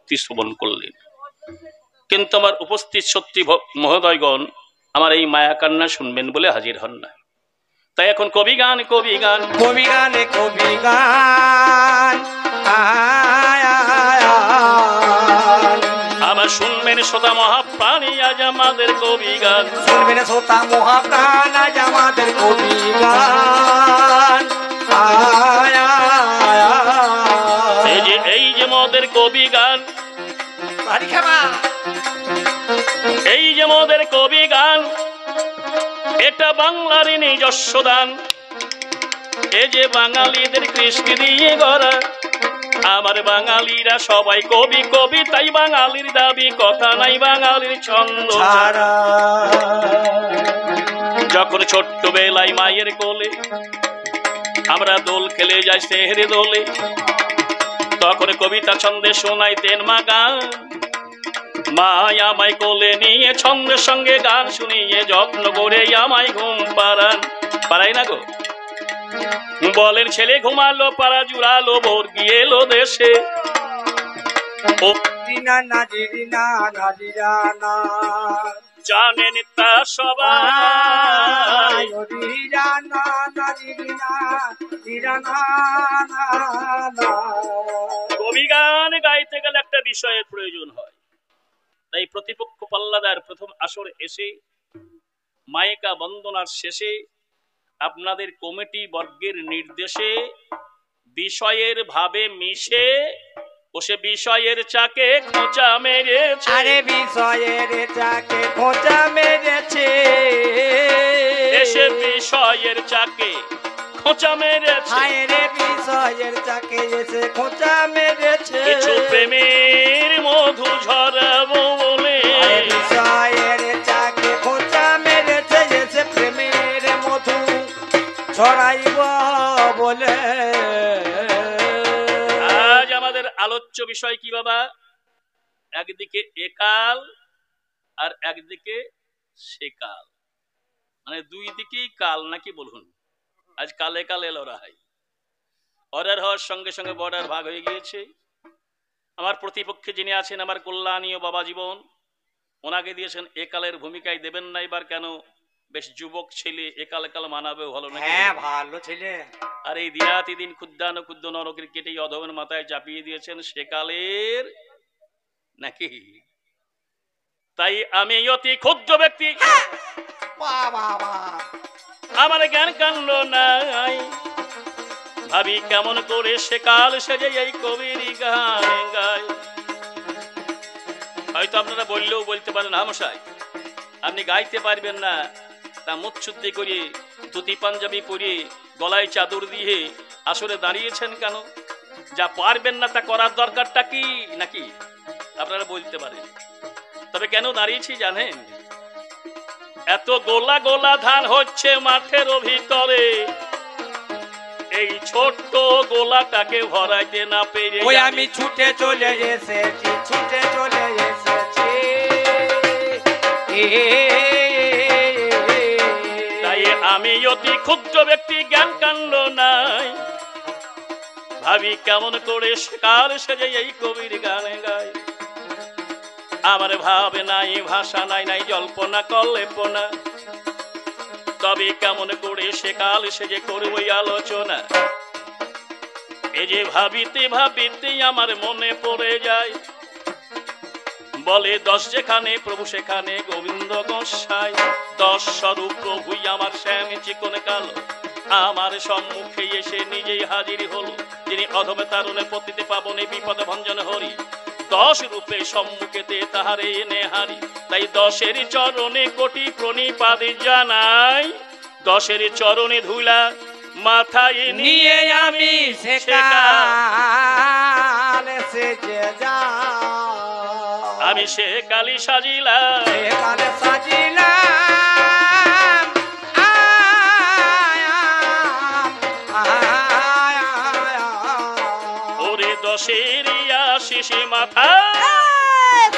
ভক্তি শ্রবণ করলেন। কিন্তু আমার উপস্থিত সত্যি মহোদয়গণ আমার এই মায়া কান্না শুনবেন বলে হাজির হন না। তাই এখন কবি গান কবি গান কবি গানে কবি গান আবার শুনবেন শ্রোতা মহাপ্রাণী আজ আমাদের কবি গান। শুনবেন শ্রোতা মহাপ্রাণ আজ আমাদের কবি গান। এই যে মোদের কবি গান, এই যে মোদের কবি গান, এটা বাংলার নিজস্ব দান। এই যে বাঙালিদের কৃষ্টি দিয়ে গড়া, আমার বাঙালিরা সবাই কবি কবি, তাই বাঙালির দাবি কথা নাই বাঙালির ছন্দ ছাড়া। যখন ছোট্ট বেলায় মায়ের কোলে আমরা দোল খেলে যাই সেহরে দোলে, তখন কবিতা ছন্দে শোনাইতেন মা গান। মা আমায় কোলে নিয়ে ছন্দের সঙ্গে গান শুনিয়ে যত্ন করে আমায় ঘুম পাড়ান। পারাই না গো? বলেন ছেলে ঘুমালো পাড়া জুড়ালো ভোর গিয়ে এলো দেশে। জানেন তা সবাই, কবি গান গাইতে গেলে একটা বিষয়ের প্রয়োজন হয়। তাই প্রতিপক্ষ পাল্লাদার প্রথম আসর এসে মায়েকা বন্দনার শেষে আপনাদের কমিটি বর্গের নির্দেশে বিষয়ের ভাবে মিশে বসে বিষয়ের চাকে খোঁচা মেরেছে। আরে বিষয়ের চাকে খোঁচা মেরেছে, এসে বিষয়ের চাকে খোঁচা মেরেছে। রে বিষয়ের চাকে এসে খোঁচা মেরেছে। কিছু প্রেমের মধু ঝরাবো বলে বিষয়ের চাকে খোঁচা মেরেছে, এসে প্রেমের মধু ছড়াইব বলে। আজ আমাদের আলোচ্য বিষয় কি বাবা? একদিকে একাল আর একদিকে সেকাল, মানে দুই দিকেই কাল নাকি বলুন। আজ কালে কালে লড়াই, অর্ডার হওয়ার সঙ্গে সঙ্গে বর্ডার ভাগ হয়ে গিয়েছে। আমার প্রতিপক্ষে যিনি আছেন আমার কল্যাণীয় বাবা জীবন, ওনাকে দিয়েছেন একালের ভূমিকায়, দেবেন না এবার কেন? বেশ যুবক ছেলে, একাল একাল মানাবে ভালো না? হ্যাঁ ভালো ছেলে। আর এই দিনাতি দিন ক্ষুদ্রান ক্ষুদ্র নরকের কেটে অধমের মাথায় চাপিয়ে দিয়েছেন সেকালের নাকি? তাই আমি অতি ক্ষুদ্র ব্যক্তি, আমার জ্ঞান কাণ্ড নাই, ভাবি কেমন করে সেকাল সেজে এই কবির গান গায়। হয়তো আপনারা বললেও বলতে পারেন হামশাই আপনি গাইতে পারবেন না, তা মুখ শুদ্ধি করিয়ে ধুতি পাঞ্জাবি পরিয়ে গলায় চাদর দিয়ে আসরে দাঁড়িয়েছেন কেন? যা পারবেন না তা করার দরকারটা কি নাকি আপনারা বলতে পারেন। তবে কেন দাঁড়িয়েছি জানেন? এত গোলা গোলা ধান হচ্ছে মাঠের ভিতরে, এই ছোট্ট গোলাটাকে ভরাইতে না পেরে ওই আমি ছুটে চলে এসেছি, ছুটে চলে এসেছি। তাই আমি অতি ক্ষুদ্র ব্যক্তি, জ্ঞান কাণ্ড নাই, ভাবি কেমন করে সেকাল সেজে এই কবির গানে গায়। আমার ভাবে নাই, ভাষা নাই, নাই জল্পনা কল্পনা, তবে কেমন করে সেকাল সেজে করবো আলোচনা। এই যে ভাবিতে ভাবিতে আমার মনে পড়ে যায়, বলে 10 যেখানে প্রভু সেখানে গোবিন্দ গোসাই। 10 স্বরূপ প্রভুই আমার শ্যাম চিকন কালো, আমার সম্মুখে এসে নিজেই হাজির হলো, যিনি অধমে তারুণে পতিতে পাবনে বিপদ ভঞ্জন হরি। 10 রূপে সম্মুখেতে তাহারে এনে হারি, তাই 10-এর চরণে কোটি প্রণিপাত জানাই। 10-এর চরণে ধুলা মাথায় নিয়ে আমি সেকাল সেজে যা, আমি সে কালি সাজিলাম, সেকাল সাজিলাম। ওরে 10-এর আশিস মাথা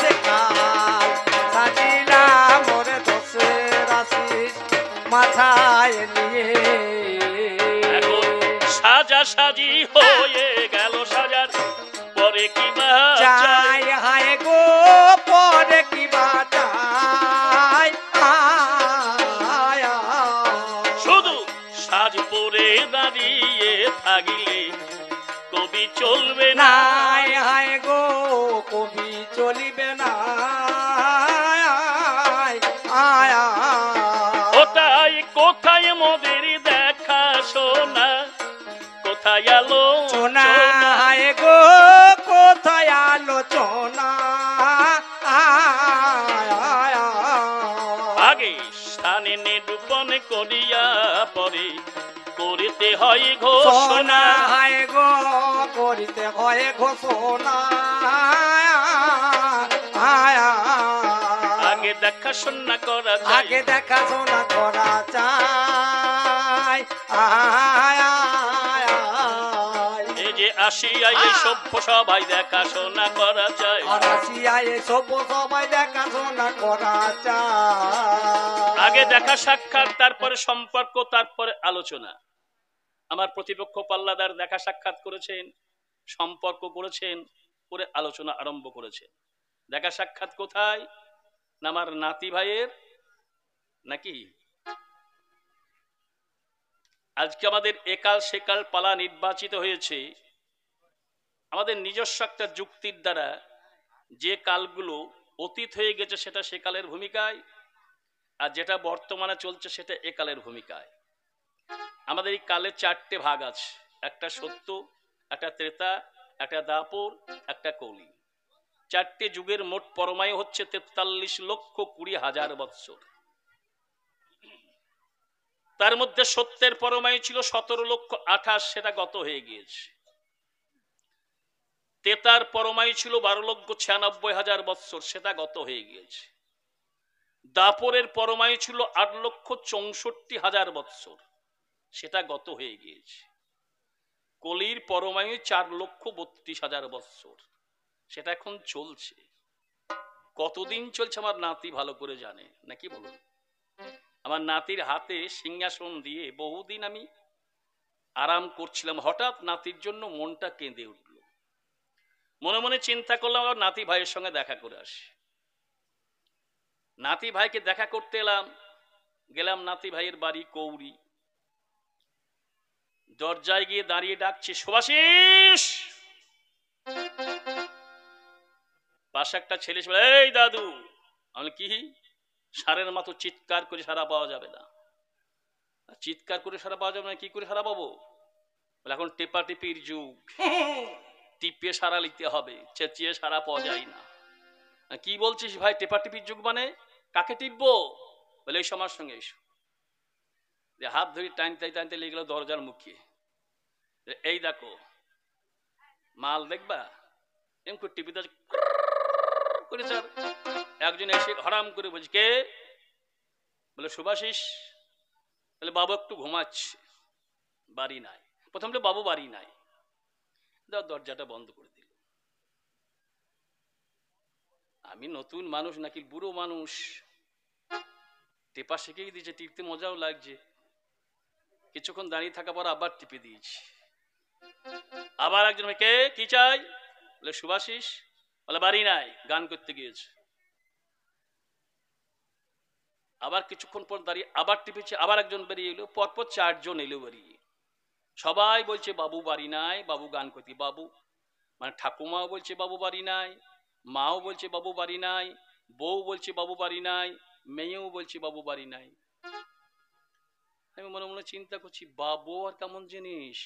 সেকাল সাজিলাম, ওরে 10-এর আশিস মাথায় নিয়ে। এখন সাজা সাজি হয়ে গেল, সাজার পরে কি বা চাই লাগিলে কবি চলবে না। নাই হায় গো কবি চলিবে না। আয় কোথায় কোথায় মোদের দেখা শোনা, কোথায় আলো সোনা হায় গো কোথায় আলোচনা। আগে স্থানে নিরূপণ করিয়া পরে করিতে হয় ঘোষণা। হায় গো করিতে হয় ঘোষণা। আগে দেখাশোনা করা যায়, আগে দেখাশোনা করা চাই। এই যে আসিয়া এই সভ্য সবাই দেখাশোনা করা চায়। আসিয়ায় সভ্য সবাই দেখাশোনা করা চাই। আগে দেখা সাক্ষাৎ, তারপরে সম্পর্ক, তারপরে আলোচনা। আমার প্রতিপক্ষ পাল্লাদার দেখা সাক্ষাৎ করেছেন, সম্পর্ক করেছেন, করে আলোচনা আরম্ভ করেছেন। দেখা সাক্ষাৎ কোথায়? না আমার নাতি ভাইয়ের নাকি আজকে আমাদের একাল সেকাল পালা নির্বাচিত হয়েছে আমাদের নিজস্ব একটা যুক্তির দ্বারা। যে কালগুলো অতীত হয়ে গেছে সেটা সেকালের ভূমিকায়, আর যেটা বর্তমানে চলছে সেটা একালের ভূমিকায়। আমাদের এই কালের চারটে ভাগ আছে, একটা সত্য, একটা ত্রেতা, একটা দাপর, একটা কলি। চারটে যুগের মোট পরমায়ু হচ্ছে 43,20,000 বৎসর। তার মধ্যে সত্যের পরমায়ু ছিল 17,28,000, সেটা গত হয়ে গিয়েছে। তেতার পরমায়ু ছিল 12,96,000 বৎসর, সেটা গত হয়ে গিয়েছে। দাপরের পরমায়ু ছিল 8,64,000 বৎসর, সেটা গত হয়ে গিয়েছে। কলির পরমায়ু 4,32,000 বৎসর, সেটা এখন চলছে। কতদিন চলছে আমার নাতি ভালো করে জানে, নাকি বলুন? আমার নাতির হাতে সিংহাসন দিয়ে বহুদিন আমি আরাম করছিলাম, হঠাৎ নাতির জন্য মনটা কেঁদে উঠল। মনে মনে চিন্তা করলাম আমার নাতি ভাইয়ের সঙ্গে দেখা করে আসি। নাতি ভাইকে দেখা করতে এলাম, গেলাম নাতি ভাইয়ের বাড়ি কৌরি। দরজায় গিয়ে দাঁড়িয়ে ডাকছি, সুভাষিস। পাশে একটা ছেলে ছিল, এই দাদু। আমি কি? সারের মতো চিৎকার করে সারা পাওয়া যাবে না। চিৎকার করে সারা পাওয়া যাবে না, কি করে সারা পাবো? এখন টেপাটিপির যুগ, টিপে সারা লিখতে হবে, চেঁচিয়ে সারা পাওয়া যায় না। কি বলছিস ভাই? টেপাটিপির যুগ মানে কাকে টিপবো? বলে এই সমাজ সঙ্গে এসো। হাত ধরে টানতে টানতে লেগে গেল দরজার মুখে। এই দেখো মাল দেখবা, এমন করে টিপিতে করে স্যার। একজন এসে হরাম করে বলছে, কে? বলে সুভাষিস। বলে বাবু একটু ঘুমাচ্ছে, বাড়ি নাই। প্রথম তো বাবু বাড়ি নাই, দরজাটা বন্ধ করে দিল। আমি নতুন মানুষ নাকি বুড়ো মানুষ, টেপা শিখেই দিয়েছে, টিপতে মজাও লাগছে। কিছুক্ষণ দাঁড়িয়ে থাকা পর আবার টিপে দিয়েছি। আবার একজন, কে? কি চাই? বলে সুভাষিস। বলে বাড়ি নাই, গান করতে গিয়েছে। আবার কিছুক্ষণ পর দাঁড়িয়ে আবার টিপেছে, আবার একজন বেরিয়ে এলো। পরপর চারজন এলো বেরিয়ে। সবাই বলছে বাবু বাড়ি নাই, বাবু গান করতে। বাবু মানে ঠাকুমাও বলছে বাবু বাড়ি নাই, মাও বলছে বাবু বাড়ি নাই, বউ বলছে বাবু বাড়ি নাই, মেয়েও বলছে বাবু বাড়ি নাই। আমি মনে মনে চিন্তা করছি, বাবু আর কেমন জিনিস?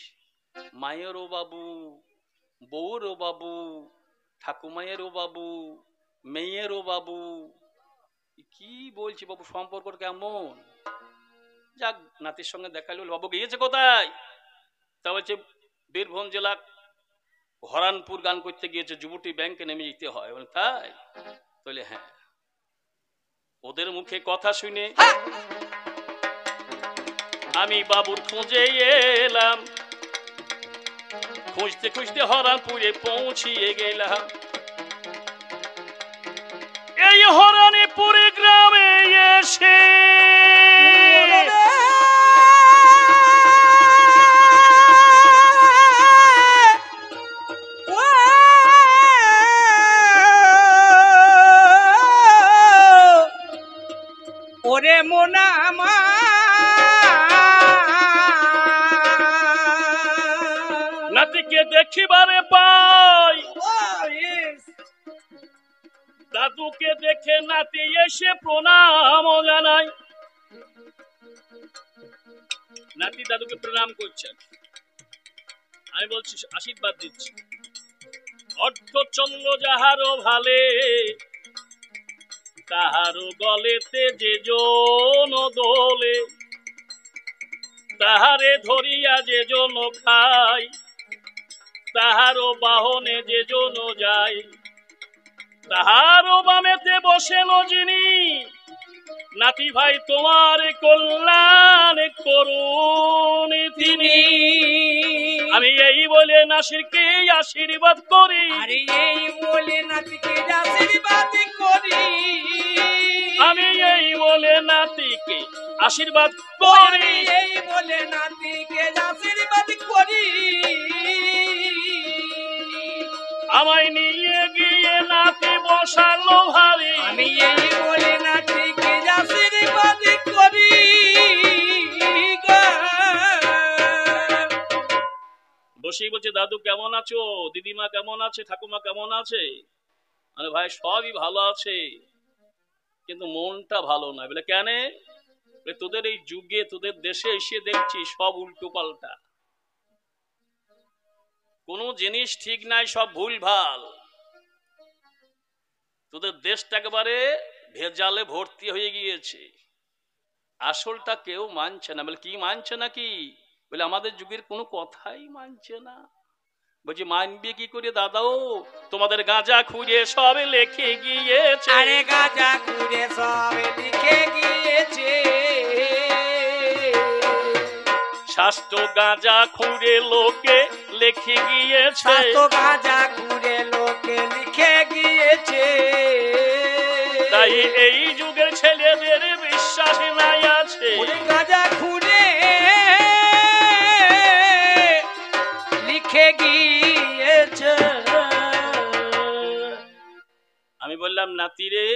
মায়েরও বাবু, বউরও বাবু, ঠাকুমায়েরও বাবু, মেয়েরও বাবু। কি বলছি বাবু, সম্পর্ক কেমন? যাক, নাতির সঙ্গে দেখালো। বাবু গিয়েছে কোথায়? তা বলছে বীরভূম জেলা হরানপুর গান করতে গিয়েছে, যুবতী ব্যাংকে নেমে যেতে হয়। তাই? তাহলে হ্যাঁ। ওদের মুখে কথা শুনে আমি বাবুর খোঁজে এলাম। খুঁজতে খুঁজতে হরানপুরে পৌঁছিয়ে গেলাম। এই হরানপুরে গ্রামে এসে ওরে মোনা দেখিবারে পাই, Oh, yes. দাদুকে দেখে নাতি এসে প্রণাম জানাই। নাতি দাদুকে প্রণাম করছেন, আমি বলছি আশীর্বাদ দিচ্ছি। অর্ধচন্দ্র যাহারও ভালে, তাহারও গলেতে যে জন দোলে, তাহারে ধরিয়া যে জন খায়, তাহারও বাহনে যে জন যায়, তাহারও বামেতে বসেন যিনি, নাতি ভাই তোমার কল্যাণ করুন তিনি। আমি এই বলে নাসিরকে আশীর্বাদ করি, আরে এই বলে নাতিকে আশীর্বাদ করি, আমি এই বলে নাতিকে আশীর্বাদ করি, এই বলে নাতিকে আশীর্বাদ করি। আমায় নিয়ে গিয়ে নাতি বসালো ভারী, আমি এই বলে নাতিকে আশীর্বাদ করি। বসেই বলছে দাদু কেমন আছো, দিদিমা কেমন আছে, ঠাকুমা কেমন আছে? আরে ভাই সবই ভালো আছে, কিন্তু মনটা ভালো নয়। বলে কেন? তোদের এই যুগে তোদের দেশে এসে দেখছি সব উল্টো পাল্টা, কোনো জিনিস ঠিক নাই, সব ভুল ভাল। তোদের দেশটা একেবারে ভেজালে ভর্তি হয়ে গিয়েছে, আসলটা কেউ মানছে না। বলে কি মানছে নাকি? বলে আমাদের যুগের কোনো কথাই মানছে না। বলছি মানবে কি করে দাদাও, তোমাদের গাঁজা খুঁড়ে সব লেখে গিয়েছে। আরে গাঁজা খুঁড়ে সব লিখে গিয়েছে, শাস্ত্র গাঁজা খুঁড়ে লোকে লেখে গিয়েছে, শাস্ত্র গাঁজা খুঁড়ে লোকে লিখে গিয়েছে। তাই এই যুগের ছেলেদের বিশ্বাস নাই আছে। ওরে গাঁজা খুঁড়ে লিখে গিয়েছে। আমি বললাম নাতি রে,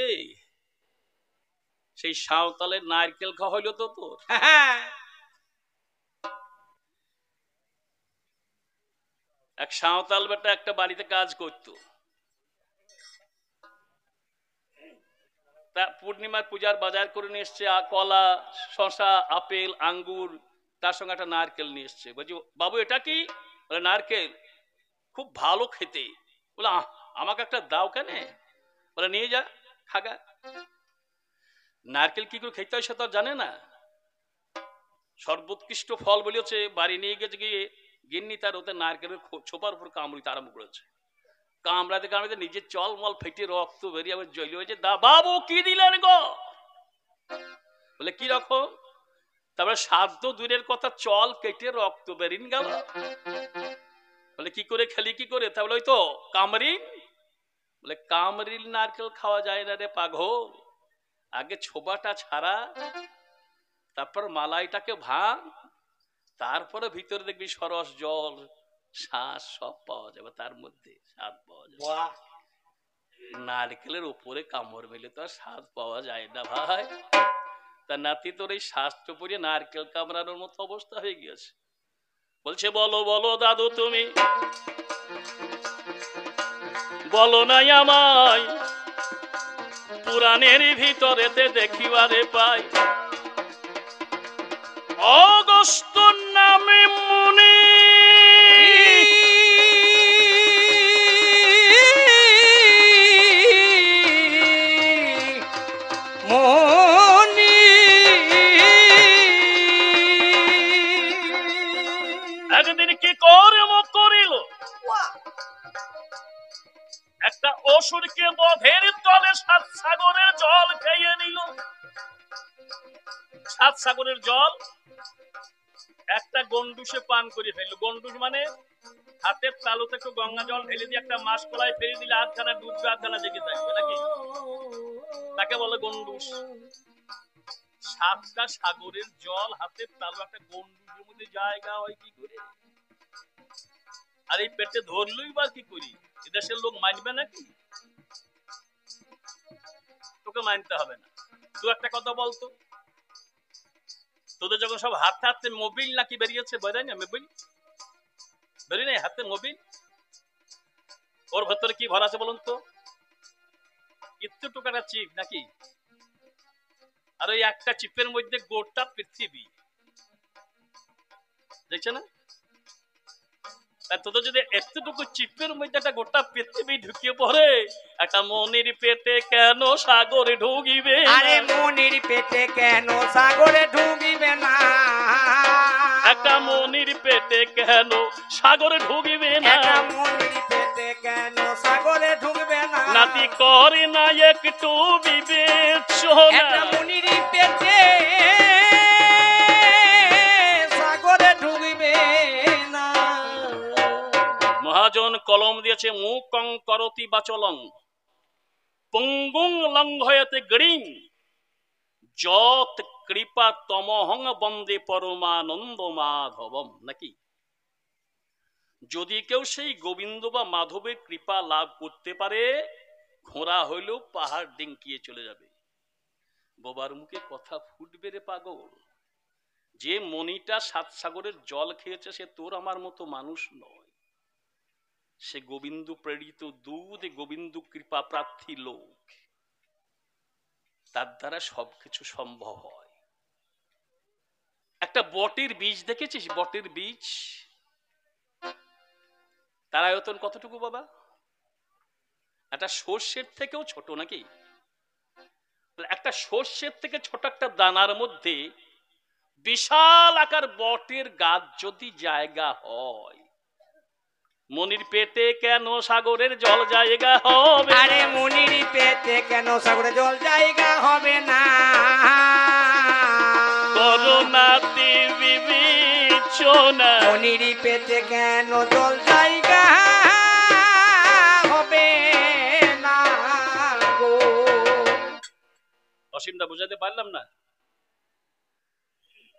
সেই সাঁওতালের নারকেল খাওয়া হইলো তো তোর? এক সাঁওতাল বেটা একটা বাড়িতে কাজ করতো, তা পূর্ণিমার পূজার বাজার করে নিয়ে এসছে কলা, শশা, আপেল, আঙ্গুর, তার সঙ্গে একটা নারকেল নিয়ে এসছে। বলছি বাবু এটা কি? বলে নারকেল, খুব ভালো খেতে। বলে আমাকে একটা দাও কেন? বলে নিয়ে যা খাগা। নারকেল কি করে খেতে হয় সে তো জানে না। সর্বোৎকৃষ্ট ফল বলেছে, বাড়ি নিয়ে গেছে গিয়ে গিন্নি তার ওতে নারকেলের ছোপার উপর কামড়িতে আরম্ভ করেছে। কামড়াতে কামড়াতে নিজের চল মল ফেটে রক্ত বেরিয়ে আবার জল হয়েছে। দা বাবু কি দিলেন গো? বলে কি রকম? তারপরে সাধ্য দূরের কথা, চল কেটে রক্ত বেরিন গেল। বলে কি করে খেলি কি করে? তা বলে ওই তো কামরিন। বলে কামরিল নারকেল খাওয়া যায় না রে পাগল, আগে ছোবাটা ছাড়া, তারপর মালাইটাকে ভাঙ, তারপরে ভিতরে দেখবি সরস জল শ্বাস সব পাওয়া যাবে, তার মধ্যে স্বাদ পাওয়া যাবে। নারকেলের উপরে কামড় মেলে তো আর স্বাদ পাওয়া যায় না ভাই। তা নাতি তোর এই শাস্ত্র পড়ে নারকেল কামড়ানোর মতো অবস্থা হয়ে গিয়েছে। বলছে বলো বলো দাদু তুমি বলো নাই আমায়, পুরাণের ভিতরেতে দেখিবারে পাই অগস্ত্য নামে মুনি, একদিন কি কর্ম করিল, একটা অসুরকে বধের তলে ৭ সাগরের জল খেয়ে নিল। ৭ সাগরের জল একটা গন্ডুসে পান করে ফেলল। গন্ডুস মানে হাতের তালুতে একটু গঙ্গা জল ঢেলে দিয়ে একটা মাছ কলায় ফেলে দিলে আধখানা ডুববে আধখানা জেগে থাকবে নাকি, তাকে বলে গন্ডুস। ৭টা সাগরের জল হাতের তালু একটা গন্ডুসের মধ্যে জায়গা হয় কি করে? আর এই পেটে ধরলই বা কি করি? এদেশের লোক মানবে নাকি? তোকে মানতে হবে না। তুই একটা কথা বলতো, তোদের যখন সব হাতে হাতে মোবিল নাকি বেরিয়েছে, বেরাই না মোবিল, বেরিয়ে নেই হাতে মোবিল, ওর ভেতরে কি ভরা আছে বলুন তো? একটু টুকাটা চিপ নাকি? আর ওই একটা চিপের মধ্যে গোটা পৃথিবী, দেখছে না? তোদের যদি এতটুকু চিপের মধ্যে একটা গোটা পৃথিবী ঢুকিয়ে পড়ে, একটা মনির পেটে কেন সাগরে ঢুকিবে? আরে মনির পেটে কেন সাগরে ঢুকিবে না? একটা মনির পেটে কেন সাগরে ঢুকিবে না? একটা মনির পেটে কেন সাগরে ঢুকবে না? নাতি করে না একটু বিবেচনা, একটা মনির পেটে সাগরে ঢুকবে না। মহাজন কলম দিয়েছে, মুকং করতি বাচলং পঙ্গুং লঙ্ঘয়তে গড়িং যত কৃপা তমহং বন্দে পরমানন্দ মাধবম। নাকি যদি কেউ সেই গোবিন্দ বা মাধবের কৃপা লাভ করতে পারে, ঘোড়া হইলেও পাহাড় ডিঙ্কিয়ে চলে যাবে। বোবার মুখে কথা ফুটবে রে পাগল। যে মনিটা 7 সাগরের জল খেয়েছে সে তোর আমার মতো মানুষ নয়, সে গোবিন্দ প্রেরিত দুধ, গোবিন্দ কৃপা প্রার্থী লোক, তার দ্বারা সবকিছু সম্ভব হয়। একটা বটের বীজ দেখেছিস? বটের বীজ তার আয়তন কতটুকু বাবা? একটা সর্ষের থেকেও ছোট। নাকি একটা সর্ষের থেকে ছোট একটা দানার মধ্যে বিশাল আকার বটের গাছ যদি জায়গা হয়, মনির পেটে কেন সাগরের জল জায়গা হবে? আরে মনির পেটে কেন সাগরে জল জায়গা হবে না? করুণাতে বিবেচনা, মনির পেটে কেন জল জায়গা হবে না গো? অসীমটা বুঝাতে পারলাম না?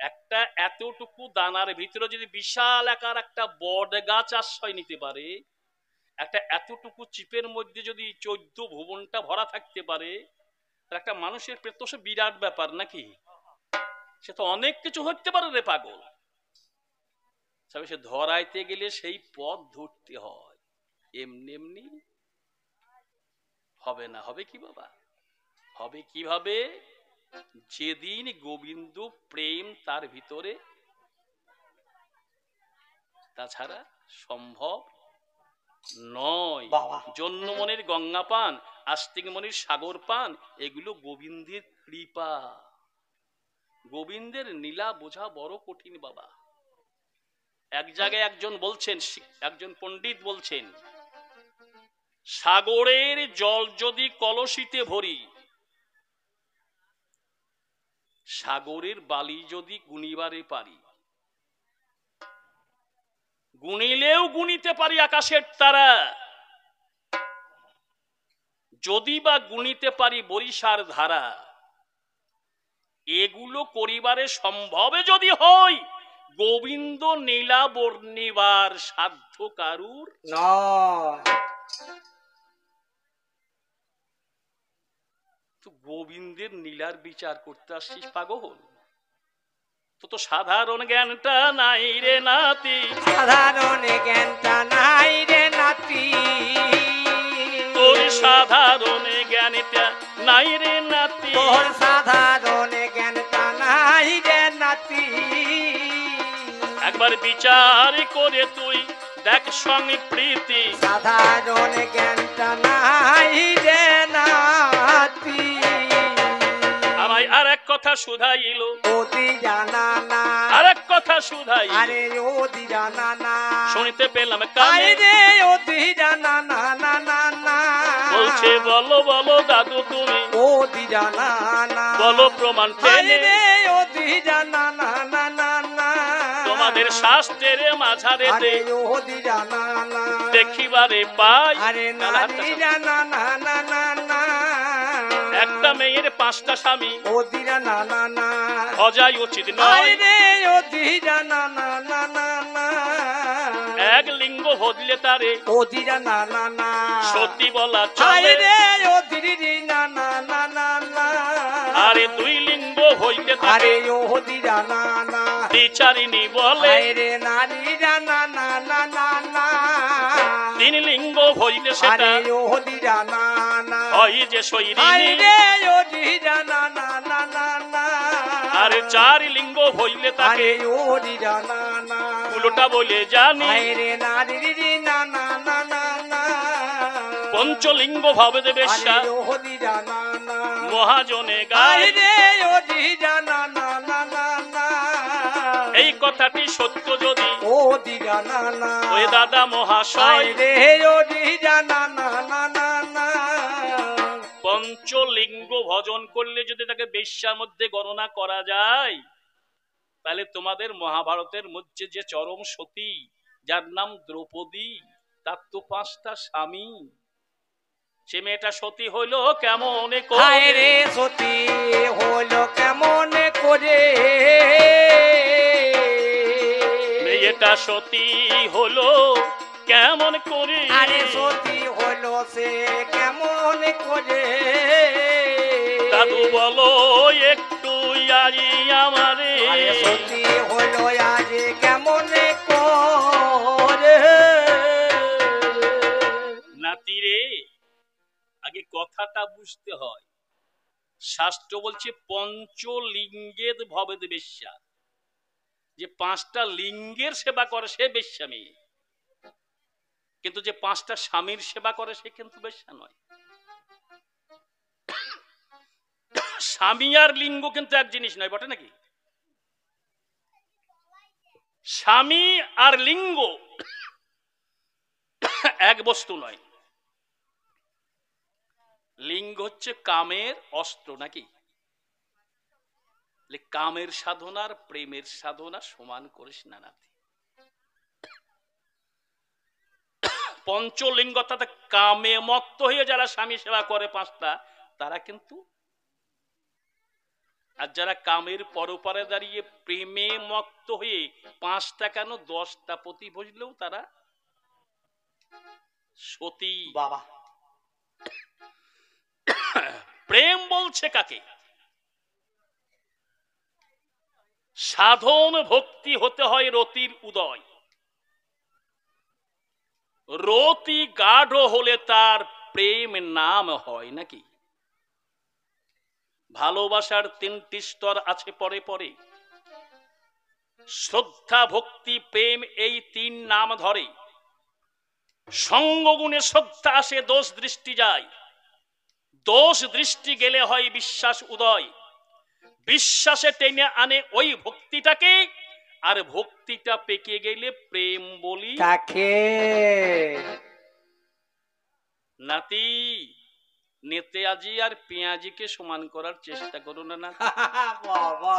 একটা এতটুকু দানার ভিতরে যদি বিশাল আকার একটা বট গাছ আশ্রয় নিতে পারে, একটা এতটুকু চিপের মধ্যে যদি 14 ভুবনটা ভরা থাকতে পারে, একটা মানুষের পেট তো সে বিরাট ব্যাপার। নাকি সে তো অনেক কিছু হতে পারে রে পাগল। তবে সে ধরাইতে গেলে সেই পথ ধরতে হয়, এমনি এমনি হবে না। হবে কি বাবা? হবে কিভাবে? যেদিন গোবিন্দ প্রেম তার ভিতরে, তাছাড়া সম্ভব নয়। জন্মমনির গঙ্গা পান, আস্তিক মনির সাগর পান, এগুলো গোবিন্দের কৃপা। গোবিন্দের নীলা বোঝা বড় কঠিন বাবা। এক জায়গায় একজন বলছেন, একজন পণ্ডিত বলছেন, সাগরের জল যদি কলসিতে ভরি, সাগরের বালি যদি গুনিবারে পারি, গুনিলেও গুনিতে পারি আকাশের তারা, যদি বা গুনিতে পারি বরিশার ধারা, এগুলো করিবারে সম্ভবে যদি হয়, গোবিন্দ নীলা বর্ণিবার সাধ্য কারুর নয়। তো গোবিন্দের নীলার বিচার করতে আসছিস পাগল? তো সাধারণ জ্ঞানটা নাই রে নাতি, সাধারণ জ্ঞানটা নাই রে নাতি, তোর সাধারণ জ্ঞানটা নাই রে নাতি, তোর সাধারণ জ্ঞানটা নাই রে নাতি। একবার বিচার করে তুই দেখ স্বামী প্রীতি, সাধারণ জ্ঞানটা নাই রে নাতি। আমায় আর এক কথা শুধাইল, ওদি জানা না, আর এক কথা শুধাই, আরে ওদি জানা না, শুনতে পেলাম কানে রে ওদি জানা না না না না, বলছে বলো বলো দাদু তুমি, ওদি জানা না, বলো প্রমাণ পেলে, রে ওদি জানা না না না না, তোমাদের শাস্ত্রের মাঝারেতে ওদি জানা না, দেখিবারে পাই, আরে নানি জানা না না না না, একটা মেয়ের 5টা স্বামী, ওদি জানা না না, অজাই উচিত নয়, রে ওদি জানা না না না না, এক লিঙ্গ হদলে তারে ওদি জানা না না, সত্যি বলা চলে, রে ওদি না না না না না, আরে 2 লিঙ্গ হইলে আরে তাকে ও দিরা না না দ্বিচারিণী বলে। রে নারীরা না না না না না তিন লিঙ্গ হইলে সেটা আরে ও দিরা না না হয় যে শৈরিনী। রে ও দিরা না না না না না আর চার লিঙ্গ হইলে তাকে আরে ও দিরা না না উল্টা বলে জানি। রে নারী না না না না না পঞ্চলিঙ্গ ভাবে দেবে আরে ও দিরা না না মহাজনে গায়। রে ও দিরা না না না না না এই কথাটি সত্য যদি ও দিরা না না ওই দাদা মহাশয় রে ও দিরা না না না না না পঞ্চলিঙ্গ ভজন করলে যদি তাকে বেশ্যার মধ্যে গণনা করা যায়, তাহলে তোমাদের মহাভারতের মধ্যে যে চরম সতী যার নাম দ্রৌপদী, তার তো 5টা স্বামী। সে মেয়েটা সতী হইলো কেমন হায় রে সতী হলো কেমন করে মেয়েটা সতী হলো কেমন করে। আরে সতী হলো সে কেমন করে দাদু বলো একটু আরি আমারে। আরে সতী হলো আজ কেমন করে নাতি রে, আগে কথাটা বুঝতে হয়। শাস্ত্র বলছে পঞ্চলিঙ্গের ভবেদ বেশ্যা, যে 5টা লিঙ্গের সেবা করে সে বেশ্যা মেয়ে, কিন্তু যে 5টা স্বামীর সেবা করে সে কিন্তু বেশ্যা নয়। স্বামী আর লিঙ্গ কিন্তু এক জিনিস নয়, বটে নাকি? স্বামী আর লিঙ্গ এক বস্তু নয়। লিঙ্গ হচ্ছে কামের অস্ত্র, নাকি? কামের সাধনার প্রেমের সাধনা সমান করিস না নাতি। পঞ্চলিঙ্গ অর্থাৎ কামে মত্ত হয়ে যারা স্বামী সেবা করে 5টা, তারা কিন্তু, আর যারা কামের পরপারে দাঁড়িয়ে প্রেমে মত্ত হয়ে 5টা কেন 10টা পতি ভজলেও তারা সতী। বাবা প্রেম বলছে কাকে? সাধন ভক্তি হতে হয় রতির উদয়। রতি গাঢ় হলে তার প্রেম নাম হয়, নাকি? ভালোবাসার 3টি স্তর আছে পরে পরে। শ্রদ্ধা ভক্তি প্রেম এই 3 নাম ধরে। সঙ্গগুণে শ্রদ্ধা আসে, দোষ দৃষ্টি যায়। দোষ দৃষ্টি গেলে হয় বিশ্বাস উদয়। বিশ্বাসে টেনে আনে ওই ভক্তিটাকে, আর ভক্তিটা পেকে গেলে প্রেম বলি তাকে। নাতি, নেতাজি আর পেঁয়াজিকে সমান করার চেষ্টা করো না। বাবা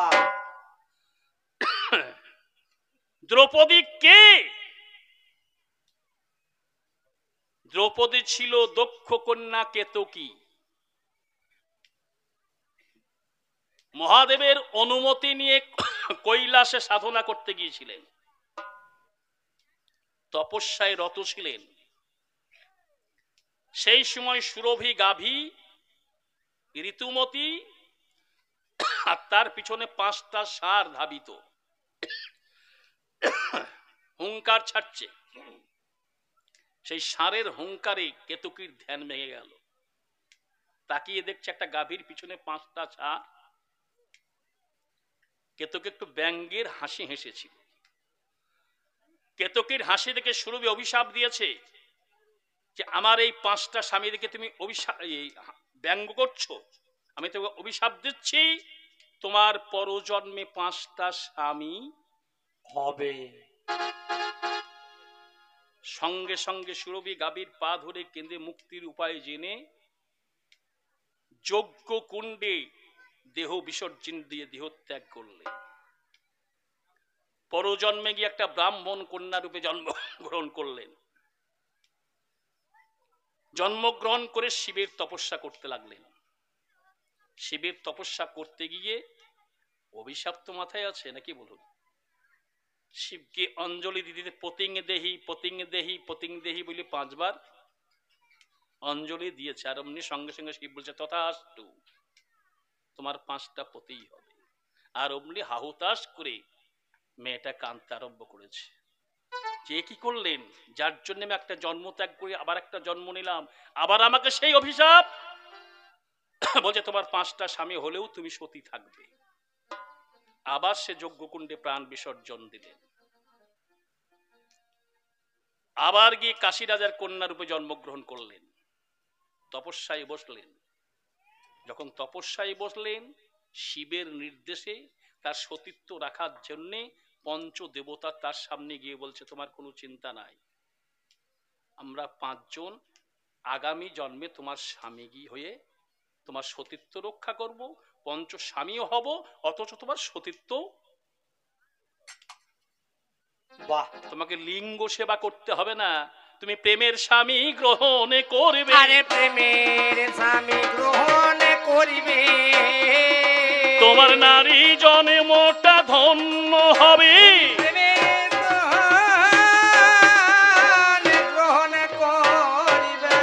দ্রৌপদী কে? দ্রৌপদী ছিল দক্ষ কন্যা কেতকী। মহাদেবের অনুমতি নিয়ে কৈলাসে সাধনা করতে গিয়েছিলেন, তপস্যায় রত ছিলেন। সেই সময় সুরভি গাভী ঋতুমতী আর তার পিছনে 5টা ষাঁড় ধাবিত, হুঙ্কার ছাড়ছে। সেই ষাঁড়ের হুঙ্কারে কেতকীর ধ্যান ভেঙে গেল। তাকিয়ে দেখছে একটা গাভীর পিছনে 5টা ষাঁড়। কেতকী একটু ব্যঙ্গের হাসি হেসেছিল। কেতকীর হাসি দেখে সুরভি অভিশাপ দিয়েছে যে আমার এই 5টা স্বামী দেখে তুমি ব্যঙ্গ করছো, আমি তোমাকে অভিশাপ দিচ্ছি, তোমার পরজন্মে 5টা স্বামী হবে। সঙ্গে সঙ্গে সুরভি গাভীর পা ধরে কেঁদে মুক্তির উপায় জেনে যজ্ঞ কুণ্ডে দেহ বিসর্জন দিয়ে দেহত্যাগ করলেন। পরজন্মে গিয়ে একটা ব্রাহ্মণ কন্যা রূপে জন্মগ্রহণ করলেন। জন্মগ্রহণ করে শিবের তপস্যা করতে লাগলেন। শিবের তপস্যা করতে গিয়ে অভিশাপ তো মাথায় আছে, নাকি বলুন? শিবকে অঞ্জলি দিতে পতিং দেহি পতিং দেহি পতিং দেহি বলে 5 বার অঞ্জলি দিয়েছে। আর অমনি সঙ্গে সঙ্গে শিব বলছে তথাস্তু, তোমার 5টা পতিই হবে। আর অমনি হাহুতাশ করে মেয়েটা কাঁদতে আরম্ভ করেছে। যে কি করলেন, যার জন্য আমি একটা জন্ম ত্যাগ করে আবার একটা জন্ম নিলাম, আবার আমাকে সেই অভিশাপ। বলছে তোমার 5টা স্বামী হলেও তুমি সতী থাকবে। আবার সে যজ্ঞকুণ্ডে প্রাণ বিসর্জন দিলেন। আবার গিয়ে কাশী রাজার কন্যা রূপে জন্মগ্রহণ করলেন, তপস্যায় বসলেন। যখন তপস্যায় বসলেন, শিবের নির্দেশে তার সতীত্ব রাখার জন্য পঞ্চদেবতা তার সামনে গিয়ে বলছে তোমার কোনো চিন্তা নাই, আমরা 5 জন আগামী জন্মে তোমার স্বামী হয়ে তোমার সতীত্ব রক্ষা করব, পঞ্চ স্বামীও হব, অথচ তোমার সতীত্ব, বাহ, তোমাকে লিঙ্গ সেবা করতে হবে না, তুমি প্রেমের স্বামী গ্রহণ করবে। আরে প্রেমের স্বামী গ্রহণ করিবে, তোমার নারী জন্মটা ধন্য হবে। প্রেমের গ্রহণ করিবে।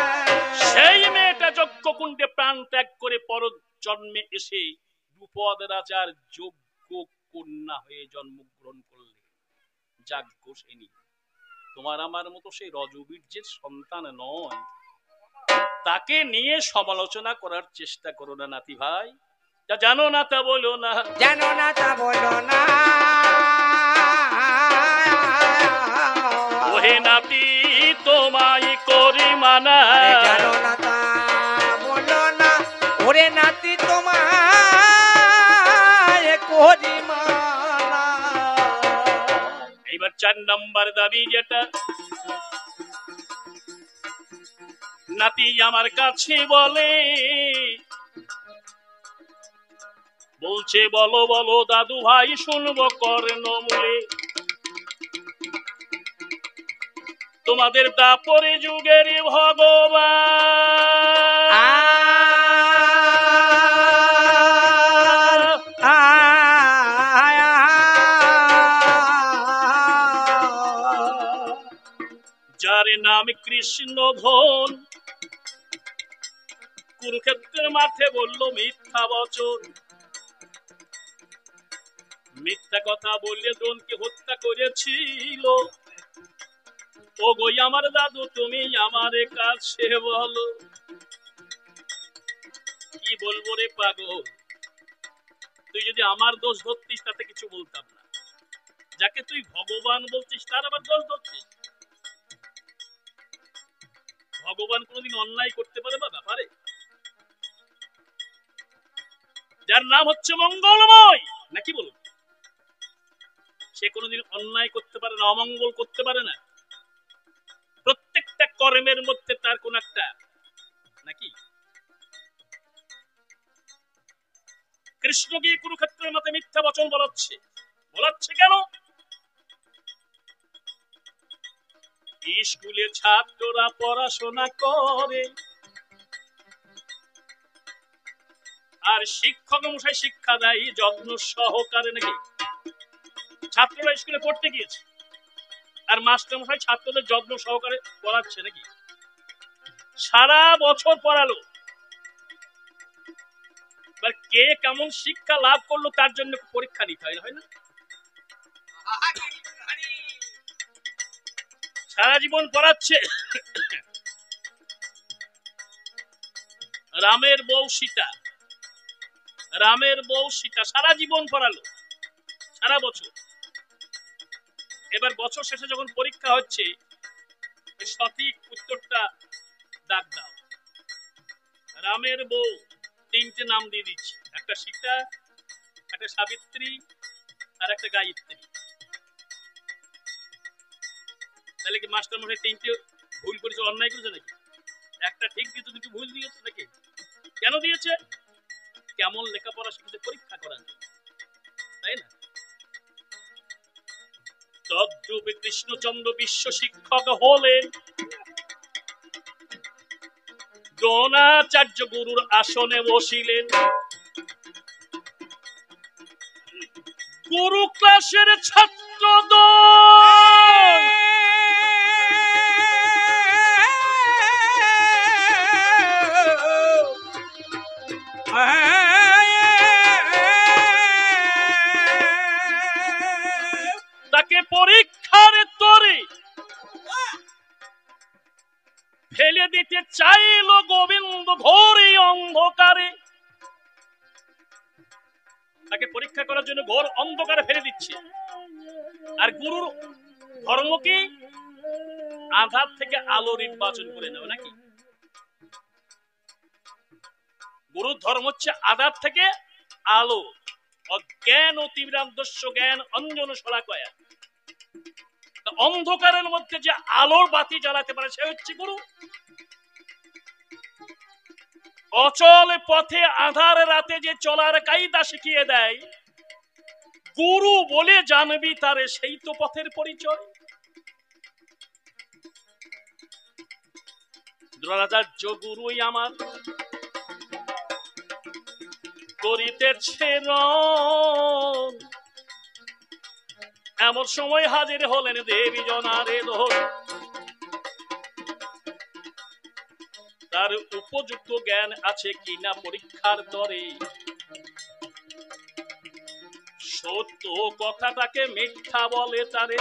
সেই মেয়েটা যজ্ঞকুণ্ডে প্রাণ ত্যাগ করে পর জন্মে এসে দ্রুপদ রাজার যোগ্য কন্যা হয়ে জন্মগ্রহণ করলেন যাজ্ঞসেনী। তোমার আমার মতো সেই রজবীর্যের সন্তান নয়, তাকে নিয়ে সমালোচনা করার চেষ্টা করো না নাতি ভাই। যা জানো না তা বলো না, জানো না তা বলো না, ওহে নাতি তোমায় করি মানা। জানো না তা বলো না, ওরে নাতি তোমায় করি মানা। এইবার 4 নম্বর দাবি যেটা, নাতি আমার কাছে বলে, বলছে বলো বলো দাদু ভাই শুনবো কর্ণমূলে, তোমাদের দাপরে যুগের ভগবান যার নাম কৃষ্ণ ধন, কুরুক্ষেত্রের মাঠে বলল মিথ্যা বচন, মিথ্যা কথা বললে দ্রোণকে হত্যা করেছিল। ও গো আমার দাদু তুমি আমার কাছে বলো, কি বলবো রে পাগল, তুই যদি আমার দোষ ধরতিস তাতে কিছু বলতাম না, যাকে তুই ভগবান বলছিস তার আবার দোষ ধরছিস। ভগবান কোনোদিন অন্যায় করতে পারে বা ব্যাপারে? যার নাম হচ্ছে মঙ্গলময়, নাকি বলুন, সে কোনোদিন অন্যায় করতে পারে না, অমঙ্গল করতে পারে না। প্রত্যেকটা কর্মের মধ্যে তার কোন একটা নাকি। কৃষ্ণ গিয়ে কুরুক্ষেত্রের মতে মিথ্যা বচন বলাচ্ছে কেন? স্কুলে ছাত্ররা পড়াশোনা করে, আর শিক্ষক মশাই শিক্ষা দেয় যত্ন সহকারে, নাকি? ছাত্ররা স্কুলে পড়তে গিয়েছে আর মাস্টার মশাই ছাত্রদের যত্ন সহকারে পড়াচ্ছে, নাকি? সারা বছর পড়ালো, এবার কে কেমন শিক্ষা লাভ করলো তার জন্য পরীক্ষা নিতে হয় না? সারা জীবন পড়াচ্ছে। রামের বউ সীতা সারা জীবন পড়ালো, সারা বছর। এবার বছর শেষে যখন পরীক্ষা হচ্ছে, সঠিক উত্তরটা দাগ দাও। রামের বউ 3টে নাম দিয়ে দিচ্ছি, একটা সীতা, একটা সাবিত্রী আর একটা গায়ত্রী। তাহলে কি মাস্টার মশাই 3টে ভুল করেছে, অন্যায় করেছে নাকি? একটা ঠিক দিয়েছে, 2টি ভুল দিয়েছে নাকি? কেন দিয়েছে? কেমন লেখাপড়া শিখেছে পরীক্ষা করার জন্য, তাই না? তদ্রূপে কৃষ্ণচন্দ্র বিশ্ব শিক্ষক হলেন, দ্রোণাচার্য গুরুর আসনে বসিলেন। গুরু ক্লাসের ছাত্রদল মানুষের জন্য ঘোর অন্ধকারে ফেলে দিচ্ছে। আর গুরুর ধর্ম কি? আধার থেকে আলো নির্বাচন করে নেওয়া, নাকি? গুরুর ধর্ম হচ্ছে আধার থেকে আলো। অজ্ঞান অতিবিরান্দস্য জ্ঞান অঞ্জন শলাকয়া। অন্ধকারের মধ্যে যে আলোর বাতি জ্বালাতে পারে সে হচ্ছে গুরু। অচল পথে আধার রাতে যে চলার কায়দা শিখিয়ে দেয়, গুরু বলে জানবি তারে, সেই তো পথের পরিচয়। দ্রোণাচার্য গুরুই আমার করিতেছে রণ। এমন সময় হাজির হলেন দেবী জনারে দোষ। তার উপযুক্ত জ্ঞান আছে কিনা পরীক্ষার তরে। সত্য কথাটাকে মিথ্যা বলে তারে।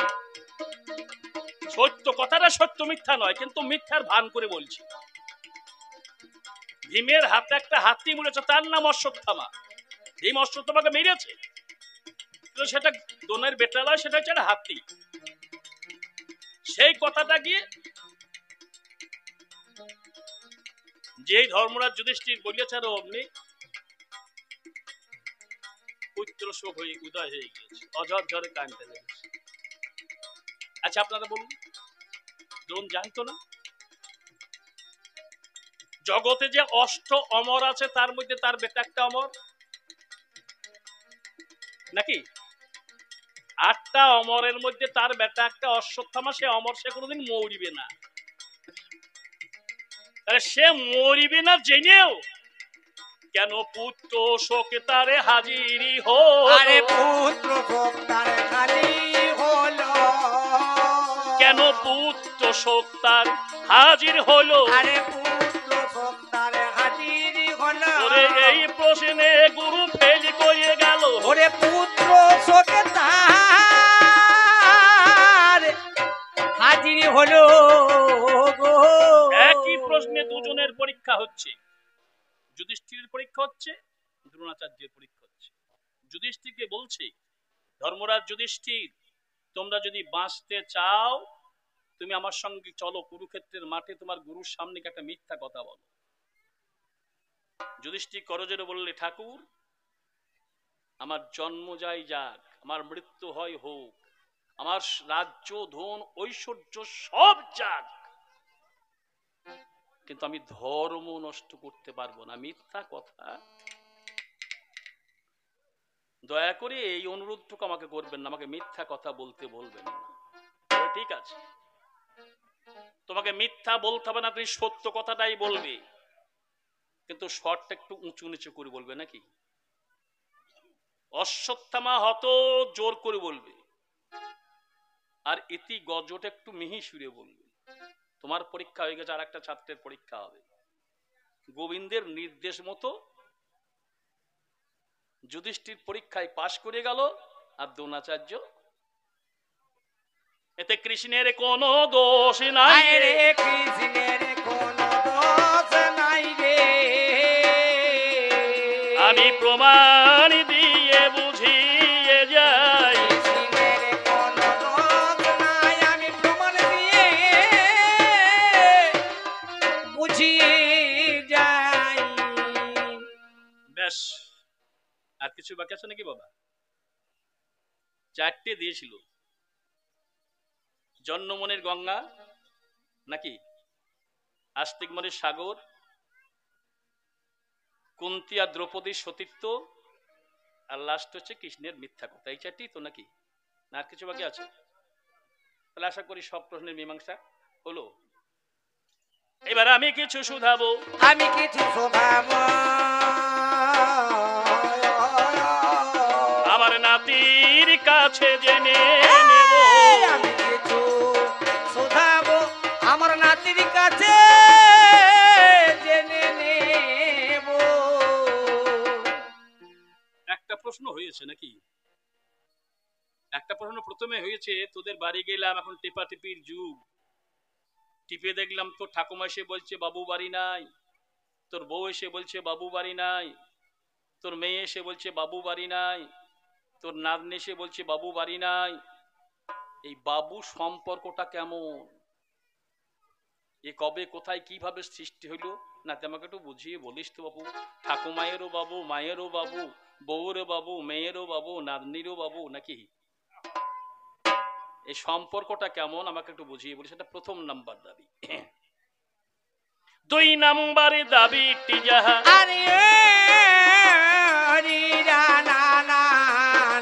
সত্য কথাটা সত্য মিথ্যা নয়, কিন্তু মিথ্যার ভান করে বলছি। ভীমের হাতে একটা হাতি মরেছে, তার নাম অশ্বত্থামা। ভীম অশ্বত্থামাকে মেরেছে, সেটা দোনের বেটালয়, সেটা হচ্ছে একটা হাতি। সেই কথাটা গিয়ে যেই ধর্মরাজ যুধিষ্ঠির বলিয়াছে, আর অমনি পুত্র শোক হয়ে উদয় হয়ে গিয়েছে, অঝর ঝরে কাঁদতে লেগেছে। আচ্ছা আপনারা বলুন, দ্রোণ জানতো না জগতে যে অষ্ট অমর আছে তার মধ্যে তার বেটা একটা অমর, নাকি? আটটা অমরের মধ্যে তার বেটা একটা অশ্বত্থামা, সে অমর, সে কোনোদিন মরিবে না। তাহলে সে মরিবে না জেনেও কেন পুত্র শোকে তারে হাজিরি আরে হলো? পুত্র শোক তারে হাজির হলো। কেন পুত্র শোক তার হাজির হলো? আরে পুত্র শোক তারে হাজির হলো। ওরে এই প্রশ্নে গুরু ফেল করে গেল। ওরে পুত্র শোকে তার হাজির হলো গো। একই প্রশ্নে দুজনের পরীক্ষা হচ্ছে। যুধিষ্ঠিরের পরীক্ষা হচ্ছে, দ্রোণাচার্যের পরীক্ষা হচ্ছে। যুধিষ্ঠিরকে বলছে, ধর্মরাজ যুধিষ্ঠির, তোমরা যদি বাঁচতে চাও তুমি আমার সঙ্গে চলো, কুরুক্ষেত্রের মাঠে তোমার গুরুর সামনে একটা মিথ্যা কথা বলো। যুধিষ্ঠির করজোড়ে বললে, ঠাকুর আমার জন্ম যাই যাক, আমার মৃত্যু হয় হোক, আমার রাজ্য ধন ঐশ্বর্য সব যাক, কিন্তু আমি ধর্ম নষ্ট করতে পারবো না। মিথ্যা কথা, দয়া করে এই অনুরোধটুকু আমাকে করবেন না, আমাকে মিথ্যা কথা বলতে বলবেন না। ঠিক আছে, তোমাকে মিথ্যা বলতে হবে না, তুমি সত্য কথাটাই বলবে, কিন্তু স্বরটা একটু উঁচু নিচু করে বলবে, নাকি? অশ্বত্থামা হত জোর করে বলবে, আর ইতি গজটা একটু মিহি সুরে বলবে। তোমার পরীক্ষা হয়ে গেছে, আর একটা ছাত্রের পরীক্ষা হবে। গোবিন্দের নির্দেশ মতো যুধিষ্ঠির পরীক্ষায় পাশ করে গেল, আর দ্রোণাচার্য, এতে কৃষ্ণের কোনো দোষ নাই রে, কৃষ্ণের কোনো দোষ নাই রে, আমি প্রমাণ দিয়ে বুঝিয়ে যাই। কৃষ্ণের কোনো দোষ নাই, আমি প্রমাণ দিয়ে বুঝিয়ে যাই। ব্যাস, আর কিছু বাকি আছে নাকি বাবা? চারটে দিয়েছিল, জন্মমনের গঙ্গা, নাকি? আস্তিকমণির সাগর, কুন্তী আর দ্রৌপদীর সতীত্ব, আর লাস্ট হচ্ছে কৃষ্ণের মিথ্যা কথা। এই চারটি তো, নাকি? না আর কিছু বাকি আছে? তাহলে আশা করি সব প্রশ্নের মীমাংসা হলো। এবার আমি কিছু শুধাবো, আমি কিছু শোধাবো আমার নাতির কাছে জেনে নেব। আমি কিছু শোধাবো আমার নাতির কাছে জেনে নেব। একটা প্রশ্ন হয়েছে, নাকি? একটা প্রশ্ন প্রথমে হয়েছে, তোদের বাড়ি গেলাম, এখন টিপাটিপির যুগ, টিপে দেখলাম তোর ঠাকুমা এসে বলছে বাবু বাড়ি নাই, তোর বউ এসে বলছে বাবু বাড়ি নাই, তোর মেয়ে এসে বলছে বাবু বাড়ি নাই, তোর নাতনি এসে বলছে বাবু বাড়ি নাই। এই বাবু সম্পর্কটা কেমন, এ কবে কোথায় কিভাবে সৃষ্টি হইল? না আমাকে একটু বুঝিয়ে বলিস তো বাবু। ঠাকুমায়েরও বাবু, মায়েরও বাবু, বউরও বাবু, মেয়েরও বাবু, নাতনিরও বাবু, নাকি এই সম্পর্কটা কেমন আমাকে একটু বুঝিয়ে বলিস। এটা প্রথম নাম্বার দাবি। 2 নাম্বারে দাবিটি যাহা, আরে রিরা না না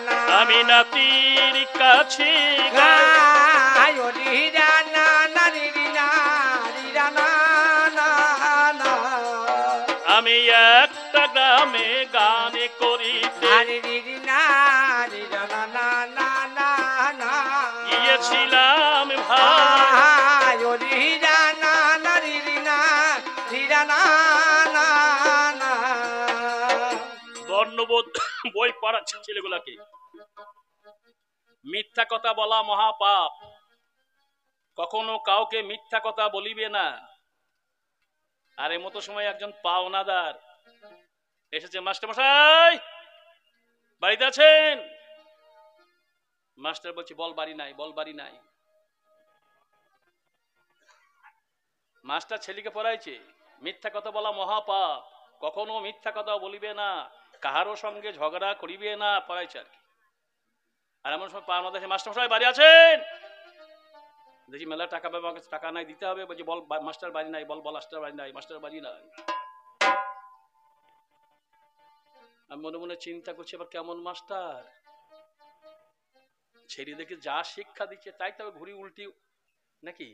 না আমি নাতির কাছে গায় রিরা না না রিরা রিরা না না না আমি একটা গ্রামে গানে করিতে আরে রিরা রিরা না না না না না গিয়েছিলাম ভাই। রিরা না না রিরা রিরা না না না বর্ণবোধ বই পড়াচ্ছে ছেলেগুলাকে। মিথ্যা কথা বলা মহাপাপ, কখনো কাউকে মিথ্যা কথা বলিবে না। আর এই মতো সময় একজন পাওনাদার এসেছে, মাস্টার মশাই বাড়িতে আছেন? মাস্টার বলছে বল বাড়ি নাই, বল বাড়ি নাই। মাস্টার ছেলেকে পড়াইছে মিথ্যা কথা বলা মহাপাপ, কখনো মিথ্যা কথা বলিবে না, কাহারও সঙ্গে ঝগড়া করিবে না, পড়াইছে আর কি। আর এমন সময় পাওনা দেখে, মাস্টার মশাই বাড়ি আছেন? দেখি মেলা টাকা পাবে, টাকা নাই দিতে হবে। বলছি বল মাস্টার বাড়ি নাই, বল বল মাস্টার বাড়ি নাই, মাস্টার বাড়ি নাই। আমি মনে মনে চিন্তা করছি আবার কেমন মাস্টার, ছেড়ে দেখে যা শিক্ষা দিচ্ছে তাই তবে ঘুরি উল্টি নাকি।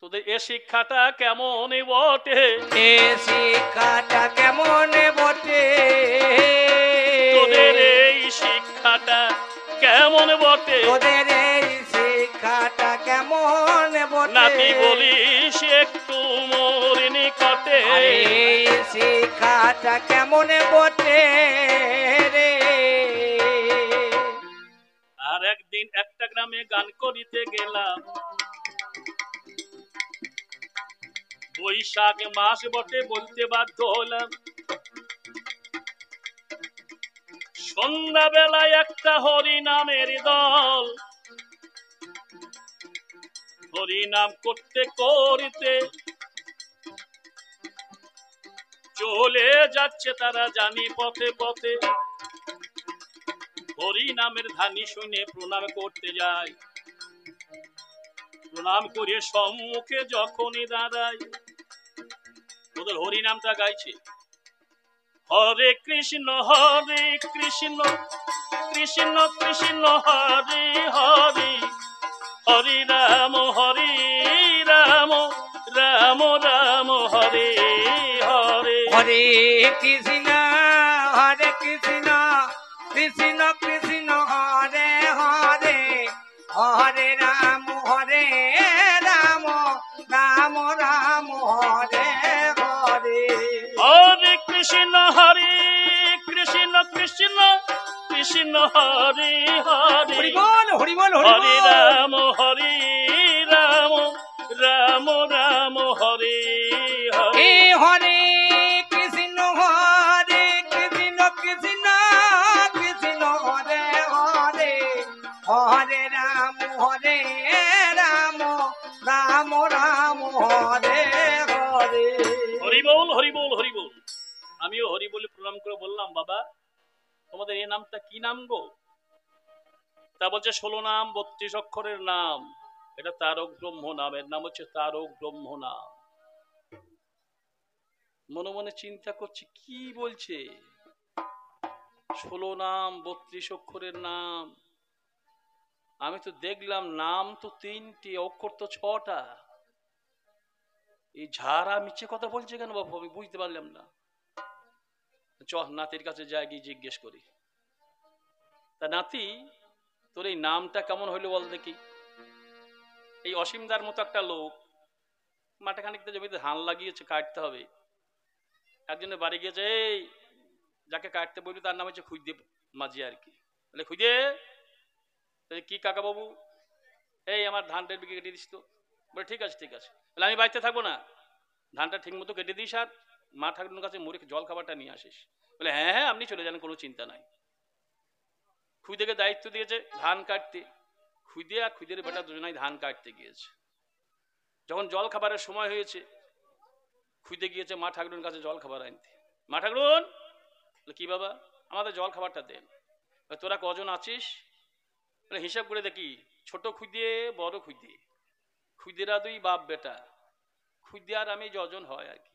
তোদের এ শিক্ষাটা কেমন বটে, এ শিক্ষাটা কেমন বটে, তোদের এই শিক্ষাটা কেমন বটে, তোদের এই শিক্ষাটা কেমন বটে, নাতি বলিস একটু মোর নিকটে। এই শিক্ষাটা কেমন বটে রে। আর একদিন একটা গ্রামে গান করিতে গেলাম, বৈশাখ মাস বটে বলতে বাধ্য হলাম। সন্ধ্যা বেলায় একটা হরিনামের দল, হরিনাম করতে করতে চলে যাচ্ছে তারা জানি পথে পথে। হরিনামের ধ্বনি শুনে প্রণাম করতে যায়, প্রণাম করে সম্মুখে যখনই দাঁড়ায়, ওদের হরিনামটা গাইছে, হরে কৃষ্ণ কৃষ্ণ কৃষ্ণ হরে হরে, হরি রাম রাম রাম হরে হরে। হরে কৃষ্ণ কৃষ্ণ কৃষ্ণ হরে হরে, হরে রাম রাম রাম হরে হরে। হরে কৃষ্ণ কৃষ্ণ কৃষ্ণ হরে হরে, হরি বল হরি বল হরে রাম রাম রাম হরে হরে। এ হরে কৃষ্ণ কৃষ্ণ কৃষ্ণ হরে হরে, হরে রাম রাম রাম হরে হরে। হরি বল হরি বল হরি বল। আমিও হরি বলে প্রণাম করে বললাম, বাবা তোমাদের এই নামটা কি নাম গো? তা বলছে 16 নাম 32 অক্ষরের নাম, এটা তারক ব্রহ্ম নাম, এর নাম হচ্ছে তারক ব্রহ্ম নাম। মনে মনে চিন্তা করছি কি বলছে, 16 নাম 32 অক্ষরের নাম। আমি তো দেখলাম নাম তো 3টি, অক্ষর তো 6টা। এই ঝাড়া মিছে কথা বলছে কেন বাবু, আমি বুঝতে পারলাম না। চ নাতির কাছে যাই, গিয়ে জিজ্ঞেস করি, তা নাতি তোর এই নামটা কেমন হইলো বল দেখি। এই অসীমদার মতো একটা লোক মাঠে খানিকটা জমিতে ধান লাগিয়েছে, কাটতে হবে। একজনের বাড়ি গিয়েছে, এই যাকে কাটতে বললি তার নাম হচ্ছে খুঁজদে মাঝি আর কি। বলে খুঁজে কি কাকা বাবু, এই আমার ধানটা বিকে কেটে দিস তো। বলে ঠিক আছে ঠিক আছে। বলে আমি বাড়িতে থাকবো না, ধানটা ঠিক মতো কেটে দিস আর মা ঠাকুরের কাছে মুড়ে জল খাবারটা নিয়ে আসিস। বলে হ্যাঁ হ্যাঁ আপনি চলে যান, কোনো চিন্তা নাই। খুদেকে দায়িত্ব দিয়েছে ধান কাটতে। খুদে আর খুদের বেটা দুজনাই ধান কাটতে গিয়েছে। যখন জল খাবারের সময় হয়েছে, খুদে গিয়েছে মা ঠাকুরের কাছে জল খাবার আনতে। মা ঠাকুরন, কি বাবা? আমাদের জল খাবারটা দেন। তোরা কজন আছিস? হিসাব করে দেখি, ছোট খুদে বড় খুদে, খুদেরা দুই বাপ বেটা, খুদে আর আমি যজন হয় আর কি।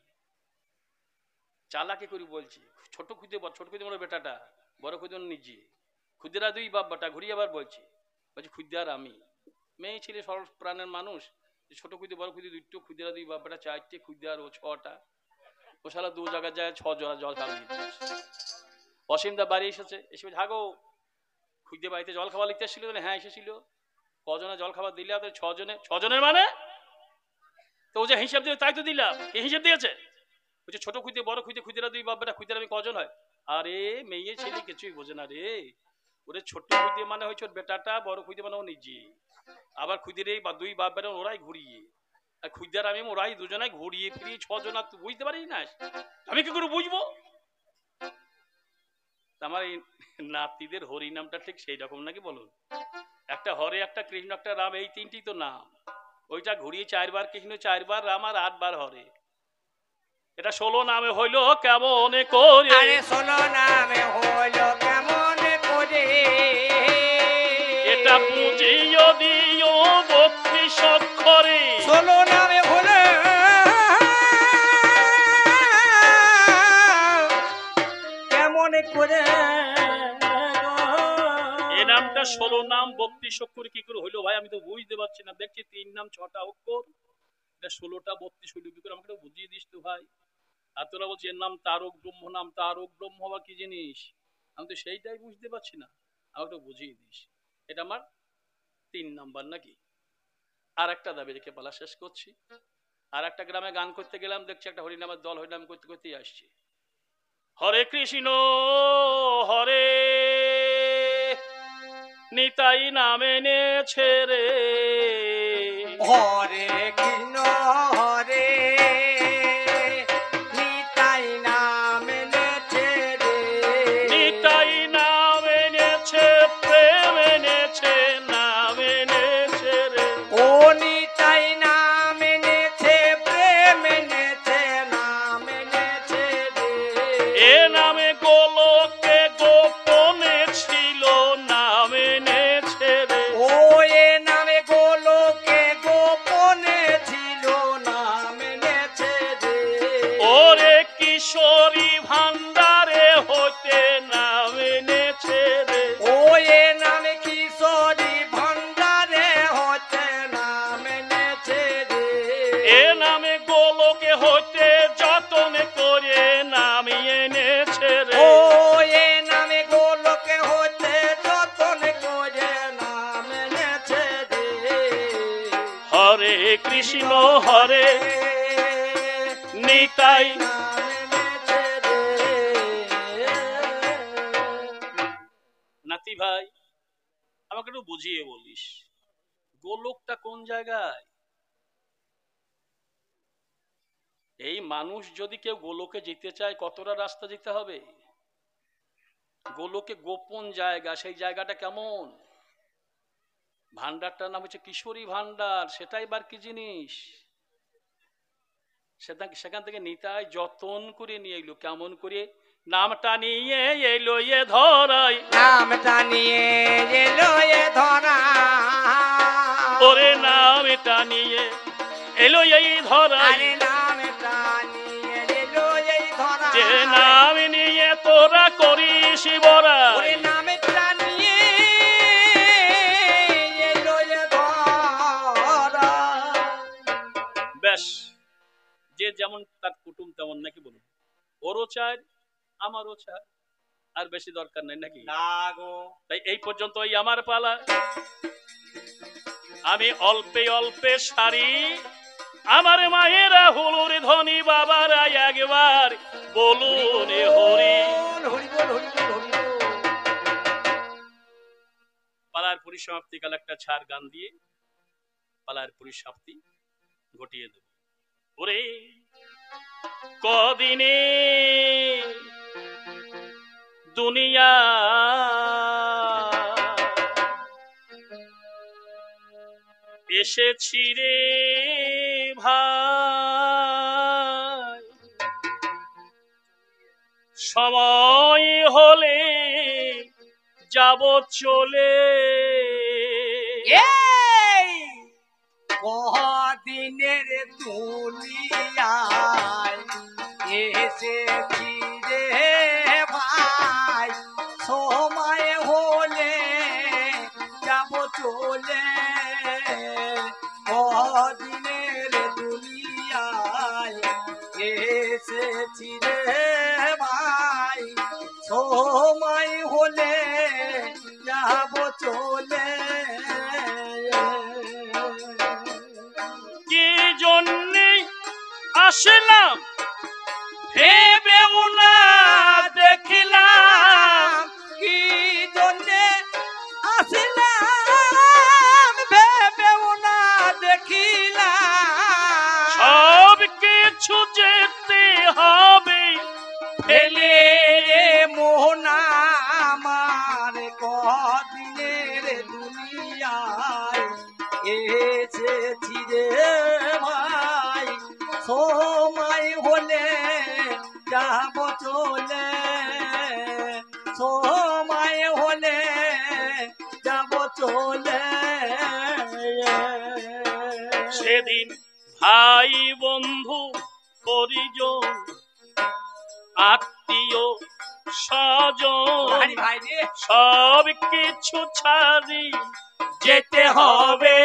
চালাকি করি বলছি, ছোট খুদে বড় বেটাটা, বড় খুদে নিজে, খুদেরা দুই বাপ বেটা। ঘুরিয়ে আবার বলছি খুদে আর আমি। মেয়ে ছেলে সরল প্রাণের মানুষ, ছোট খুদে বড় খুদে দুটো, খুদেরা দুই বাপ বেটা চারটে, খুদে আর ও ছটা। ও শালা দু জায়গায় যায় 6 জোড়া জল খাবার দিতে। অসীমদা বাড়ি এসেছে, এসে ভাগো খুদে বাড়িতে জল খাবার লিখতে এসেছিল? হ্যাঁ এসেছিল। কজনে জল খাবার দিলে? 6 জনে। 6 জনের মানে? তো ও যে হিসাব দিয়ে তাই তো দিলাম। এই হিসাব দিয়েছে? বলছে ছোট খুদে বড় খুদে, খুদেরা দুই বাপ বেটা, খুদেরা আমি কজন হয়? আরে মেয়ে ছেলে কিছুই বোঝে না রে। ওরে ছোট খুদে মানে হয়েছে ওর বেটাটা, বড় খুদে মানে ও নিজে। আবার খুদের এই দুই বাপ বেটা ওরাই ঘুরিয়ে, আর খুদার আমি ওরাই দুজনাই ঘুরিয়ে ফিরিয়ে 6 জন। তুই বুঝতে পারিস না? আমি কি করে বুঝবো? আমার এই নাতিদের হরি নামটা ঠিক সেই রকম নাকি বলুন? একটা হরে, একটা কৃষ্ণ, একটা রাম, এই তিনটি তো নাম। ওইটা ঘুরিয়ে 4 বার কৃষ্ণ, 4 বার রাম আর 8 বার হরে। এটা 16 নামে হইল কেমন করে? আরে 16 নামে হইল কেমন করে? এটা পুঁজিও দিও 32 অক্ষরে। 16 নামে হলো কেমন করে? এই নামটা 16 নাম 32 অক্ষরে কি করে হইলো ভাই? আমি তো বুঝতে পারছি না। দেখছি 3 নাম 6টা অক্ষর, এটা 16টা 32 হইলো কি করে? আমাকে তো বুঝিয়ে দিস তো ভাই। আর তোরা বলছি এর নাম তারক ব্রহ্ম। নাম তারক ব্রহ্ম আবার কি জিনিস? আমি তো সেইটাই বুঝতে পারছি না, আমাকে তো বুঝিয়ে দিস। এটা আমার 3 নাম্বার নাকি? আর একটা দাবি রেখে পালা শেষ করছি। আর একটা গ্রামে গান করতে গেলাম, দেখছি একটা হরিনামের দল হরিনাম করতে করতেই আসছে। হরে কৃষ্ণ হরে নিতাই নামে নেছে রে। হরে কৃষ্ণ হরে নিতাই নাম নেছে রে। নিতাই নাম এনেছে, প্রেম এনেছে, নাম এনেছে রে। ও নিতাই নাম নেছে, প্রেম নেছে, নাম নেছে রে। এ নামে গোলকে গোপনে ছিল, নাম এনেছে রে। ও এ নামে গোলকে গোপনে ছিল, নাম নেছে রে। ওরে কিশোরী ভান্ডারে হতে নাম এনেছে রে। ও এ নামে কিশোরী ভান্ডারে হতে নাম নেছে রে। এ নামে গোলকে হতে যতন করে নাম এনেছে রে। ও এ নামে গোলকে হতে যতন করে নাম নেছে রে। হরে কৃষ্ণ হরে নিতাই। নাম নেছে রে। নাতি ভাই, আমাকে একটু বুঝিয়ে বলিস, গোলকটা কোন জায়গায়? এই মানুষ যদি কেউ গোলকে যেতে চায়, কতটা রাস্তা যেতে হবে? গোলকে গোপন জায়গা, সেই জায়গাটা কেমন? ভান্ডারটার নাম হচ্ছে কিশোরী ভান্ডার, সেটাই বার কি জিনিস? সেখান থেকে নিতাই যতন করে নিয়ে এলো। কেমন করে? নামটা নিয়ে এলো এ ধরাই। নামটা নিয়ে এলো এ ধরা। ওরে নামটা নিয়ে এলো এই ধরাই। আরে নামটা নিয়ে এলো এই ধরা। যে নাম নিয়ে তোরা করিস বড়াই। ওরে নামটা নিয়ে এলো এ ধরা। ব্যাস, যে যেমন তার কুটুম তেমন নাকি বলুন? ওরও চাই আমারও চাই, আর বেশি দরকার নাই নাকি? তাই এই পর্যন্তই আমার পালা। আমি অল্পে অল্পে সারি, আমার মায়েরা হুলুর ধনী, বাবারা একবার বলুন হরি। পালার পরিসমাপ্তি কাল একটা ছাড় গান দিয়ে পালার পরিসমাপ্তি ঘটিয়ে দেব। ওরে কদিনে দুনিয়া এসেছি রে ভাই, সময় হলে যাব চলে। এই কদিনের দুনিয়ায় এসেছি রে ভাই, সময় হলে যাব চলে। কদিনের দুনিয়ায় এসেছি রে ভাই, সময় হলে যাব চলে। কি জন্যে আসলাম ভেবেও না দেখিলাম, কি জন্যে আসিলাম ভেবেও না দেখিলাম। সব কিছু যেতে হবে ফেলে মোহন আমার কদিনের দুনিয়ায় এসেছি রে ভাই, সময় হলে যাব চলে। সময় হলে যাব চলে। সেদিন ভাই বন্ধু পরিজন আত্মীয় স্বজন ভাই রে, সব কিছু ছাড়ি যেতে হবে।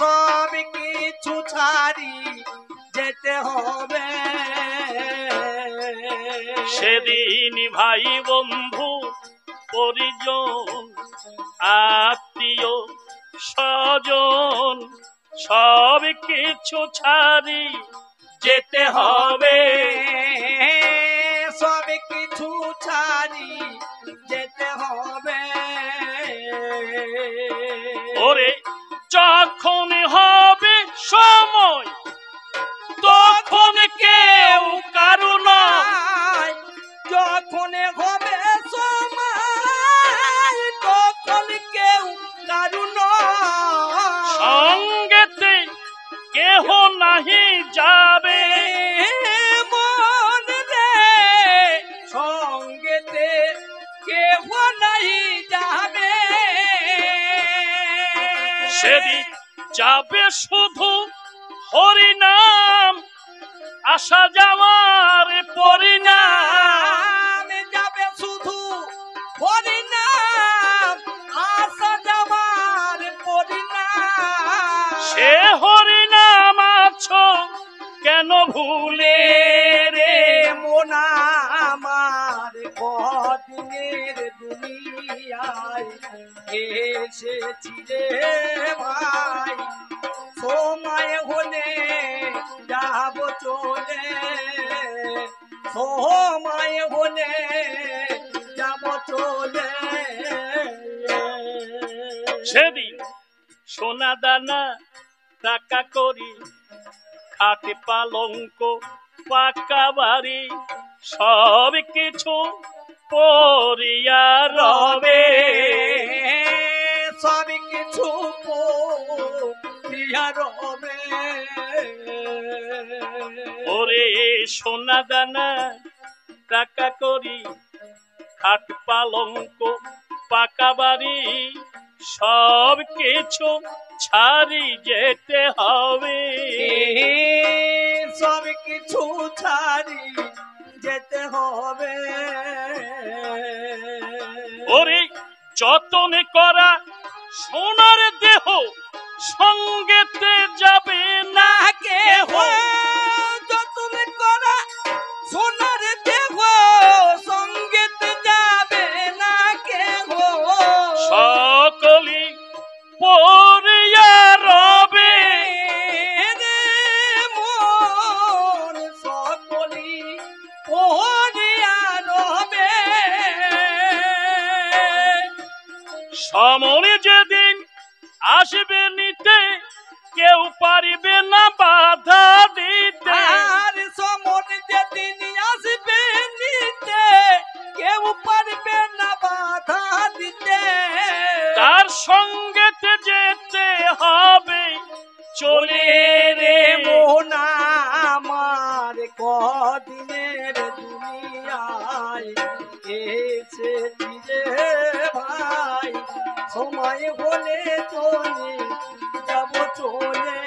সব কিছু ছাড়ি যেতে হবে। সেদিন ভাই বন্ধু পরিজন আত্মীয় স্বজন সব কিছু ছাড়ি যেতে হবে। সব কিছু ছাড়ি যেতে হবে। ওরে যখন হবে সময় তখন কেউ কারো নয়, যখন হবে সময় তখন কেউ কারু নয়। সঙ্গেতে কেহ নাহি যাবে মন রে, সঙ্গেতে কেহ নাহি যাবে। সেদিন যাবে শুধু হরিনাম আসা যাওয়ার পরিণাম। যাবে শুধু হরিনাম আসা যাবার পরিণাম। সে হরিনাম আছো কেন ভুলে রে মন আমার কদিনের দুনিয়ায় এসেছি রে ভাই, সময় হলে যাব চলে। সময় হলে যাব চলে। সেদিন সোনা দানা টাকা করি খাটে পালঙ্ক পাকা বাড়ি সব কিছু পরিয়া রবে। সব কিছু পরিয়া রবে। ওরে সোনা দানা টাকা করি খাট পালঙ্ক পাকা বাড়ি সব কিছু ছাড়ি যেতে হবে। সব কিছু ছাড়ি যেতে হবে। ওরে যতন করা সোনার দেহ সঙ্গেতে যাবে না কেহ। যতন করা সোনার দেহ সঙ্গেতে যাবে না কেহ। সকলি পরিয়া রবে মন সকলি পরিয়া রবে। সময় যেদিন আসবে নিতে কেউ পারিবে না বাধা দিতে। আর সমন যেদিন আসবে নিতে কেউ পারবে না বাধা দিতে। তার সঙ্গেতে যেতে কদিনের দুনিয়ায় এসেছি রে ভাই, সময় হলে চলে যাব চলে,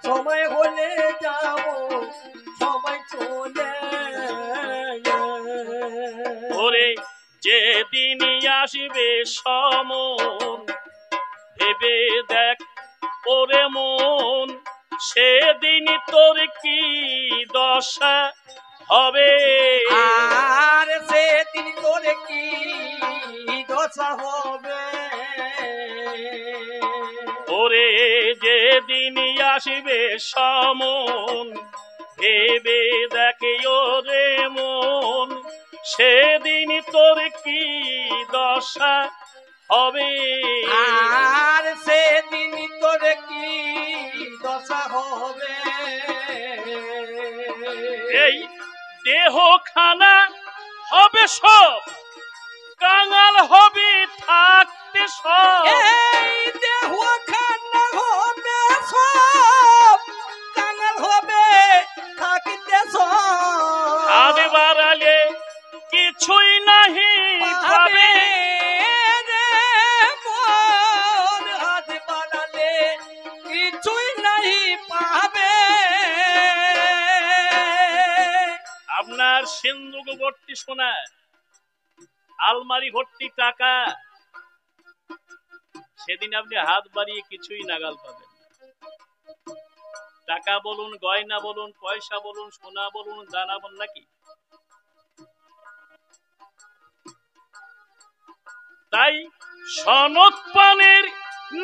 সময় হলে যাব সবাই চলে। ওরে যেদিন আসবে সমন ভেবে দেখ ওরে মন, সেদিন তোর কি দশা হবে, আর সেদিন তোর কি দশা হবে। ওরে যেদিন আসবে সমন ভেবে দেখে ওরে মন, সেদিন তোর কি দশা হবে, আর সেদিন তোর কি দশা হবে। এই দেহ খানা হবে সব, কাঙাল হবে থাকতে সব, এই দেহ খানা হবে সব, কাঙাল হবে থাকিতে সব। হাত বাড়ালে কিছুই নাহি পাবে, রে মন, হাত বাড়ালে কিছুই নাহি পাবে। আপনার সিন্ধুক ভর্তি সোনা, আলমারি ভর্তি টাকা, সেদিন আপনি হাত বাড়িয়ে কিছুই নাগাল পাবেন। টাকা বলুন, গয়না বলুন, পয়সা বলুন, সোনা বলুন, দানা বলুন, নাকি? তাই সনদ পানের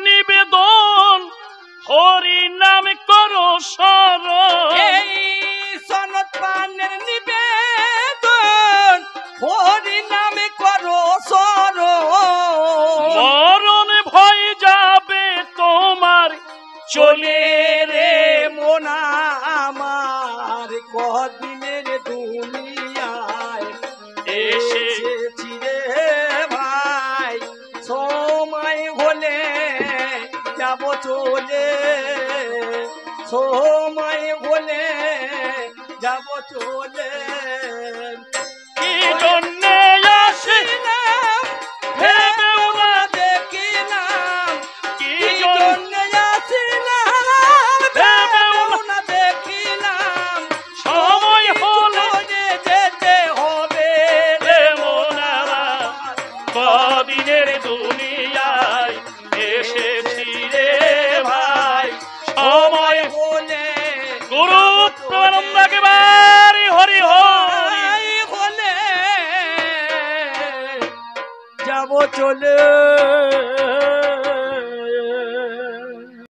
নিবেদন, হরি নাম করো স্মরণ, এই সনদ পানের নিবেদন, হরি নামে করো স্মরণ। মরণ ভয় যাবে তোমার চলে রে মোনা আমার, কদিনের দুনিয়ায় এসেছি রে ভাই, সময় হলে যাব চলে, সময় হলে যাব চলে। কি জন্যে আসিলাম ভেবেও না, দেখিলাম কি কি জন্যে জন্যে আসিলাম, ভেবেও না দেখিলাম সময় হলে চলে যেতে হবে রে মোনারা, কদিনের দুনিয়ায় এসেছি রে ভাই, সময় হলে গুরু প্রেমানন্দ একেবারে হরি হরি হলে যাব চলে।